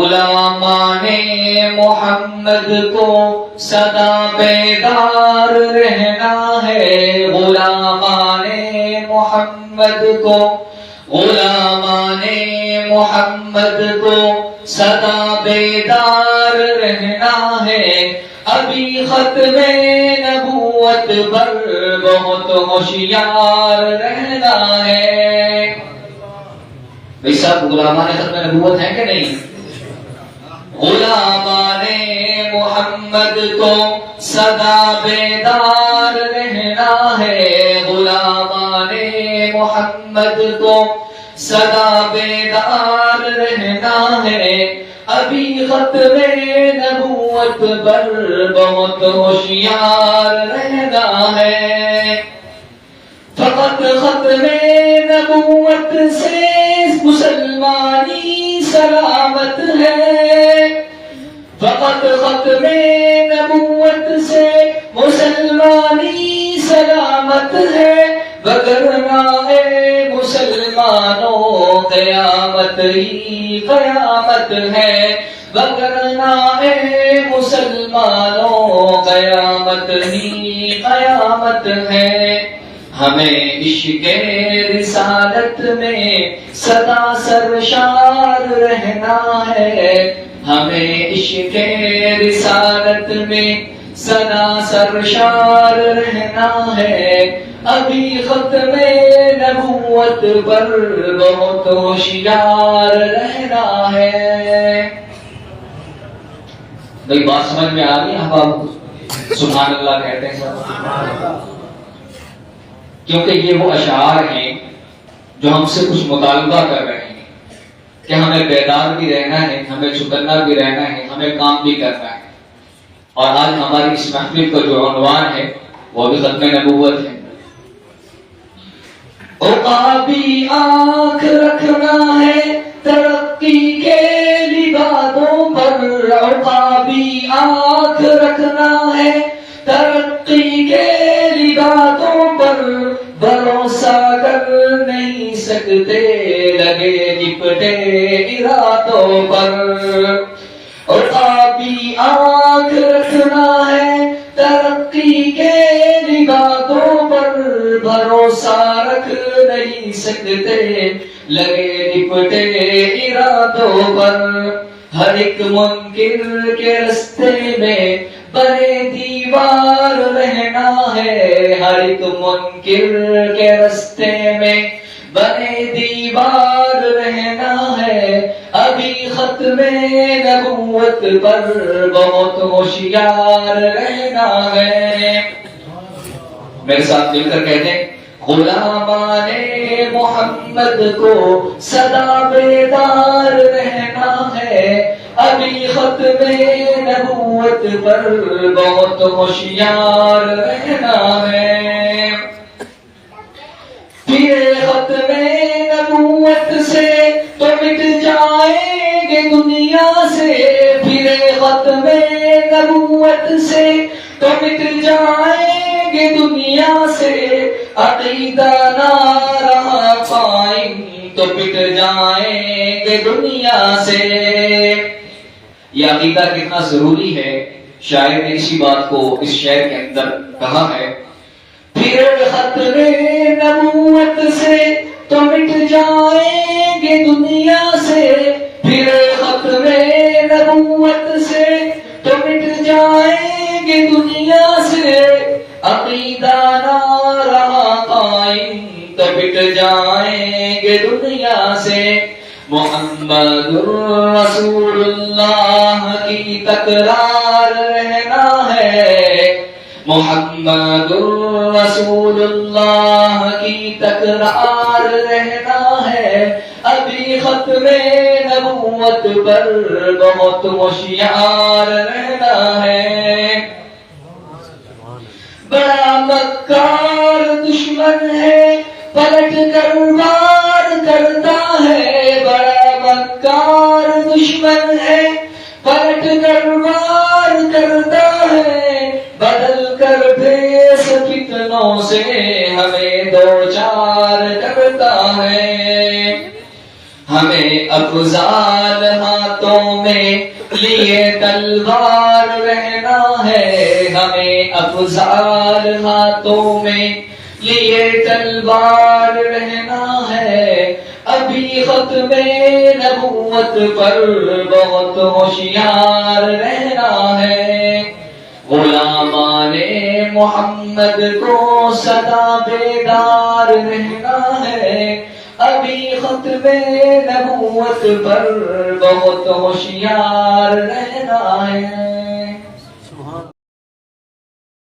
غلامان محمد کو سدا بیدار رہنا ہے، غلامان محمد کو، غلامان محمد کو سدا بیدار رہنا ہے، ابھی ختم نبوت پر بہت ہوشیار رہنا ہے۔ بھائی صاحب غلامان ختم نبوت ہیں کہ نہیں؟ غلامان محمد کو سدا بیدار رہنا ہے، غلامان محمد کو سدا بیدار رہنا ہے، ابھی ختم نبوت پر بہت ہوشیار رہنا ہے۔ فقط ختم نبوت سے مسلمانی سلامت ہے، فقط ختم نبوت سے مسلمانی سلامت ہے، وگرنہ اے مسلمانوں قیامت ہی قیامت ہے، وگرنہ اے مسلمانوں قیامت ہی قیامت ہے۔ ہمیں عشق رسالت میں سدا سرشار رہنا ہے، ہمیں عشق رسالت میں سدا سرشار رہنا ہے، ابھی ختم نبوت پر بہت ہوشیار رہنا ہے۔ بھئی بات سمجھ میں آ گئی؟ احباب سبحان اللہ کہتے ہیں سب، کیونکہ یہ وہ اشعار ہیں جو ہم سے کچھ مطالبہ کر رہے ہیں کہ ہمیں بیدار بھی رہنا ہے، ہمیں چوکنا بھی رہنا ہے، ہمیں کام بھی کرنا ہے۔ اور آج ہماری اس محفل کا جو عنوان ہے وہ بھی ختم نبوت ہے۔ عقابی آنکھ رکھنا ہے ترقی کے لبادوں پر، عقابی آنکھ رکھنا ہے ترقی کے لبادوں پر، بھروسہ کر نہیں سکتے لگے لپٹے ارادوں پر۔ عقابی آنکھ رکھنا ہے ترقی کے لبادوں پر، بھروسہ رکھ نہیں سکتے لگے لپٹے ارادوں پر، ہر ایک منکر کے رستے میں بنے دیوار رہنا ہے، ہر ایک منکر کے رستے میں بنے دیوار رہنا ہے، ابھی ختم نبوت پر بہت ہوشیار رہنا ہے۔ میرے ساتھ مل کر کہتے ہیں، غلامان محمد کو سدا بیدار رہنا ہے، ابھی ختم نبوت پر بہت ہوشیار رہنا ہے۔ پھر ختم نبوت سے تو مٹ جائیں گے دنیا سے، پھر ختم نبوت سے تو مٹ جائیں گے دنیا سے، عقیدہ نہ رہا قائم تو پٹ جائیں گے دنیا سے۔ یہ عقیدہ کتنا ضروری ہے، شاعر نے اسی بات کو اس شعر کے اندر کہا ہے۔ پھر ختم نبوت سے تو مٹ جائیں گے دنیا سے، پھر ختم نبوت سے تو مٹ جائیں گے دنیا سے، عقیدہ نہ رہا قائم تو مٹ جائیں گے دنیا سے۔ محمد رسول اللہ کی تکرار رہنا ہے، محمد رسول اللہ کی تکرار رہنا ہے، ابھی ختم نبوت پر بہت ہوشیار رہنا ہے۔ بڑا مکار دشمن ہے پلٹ کر وار کرتا ہے، بڑا مکار دشمن ہے پلٹ کر وار کرتا ہے، بدل کر بھیس فتنوں سے ہمیں دو چار کرتا ہے۔ ہمیں افضال ہاتھوں میں لیے تلوار رہنا ہے، ہمیں افضال ہاتھوں میں لیے تلوار رہنا ہے، ابھی ختم نبوت پر بہت ہوشیار رہنا ہے، غلامان محمد کو سدا بیدار رہنا ہے، ابھی ختم نبوت پر بہت ہوشیار رہنا ہے۔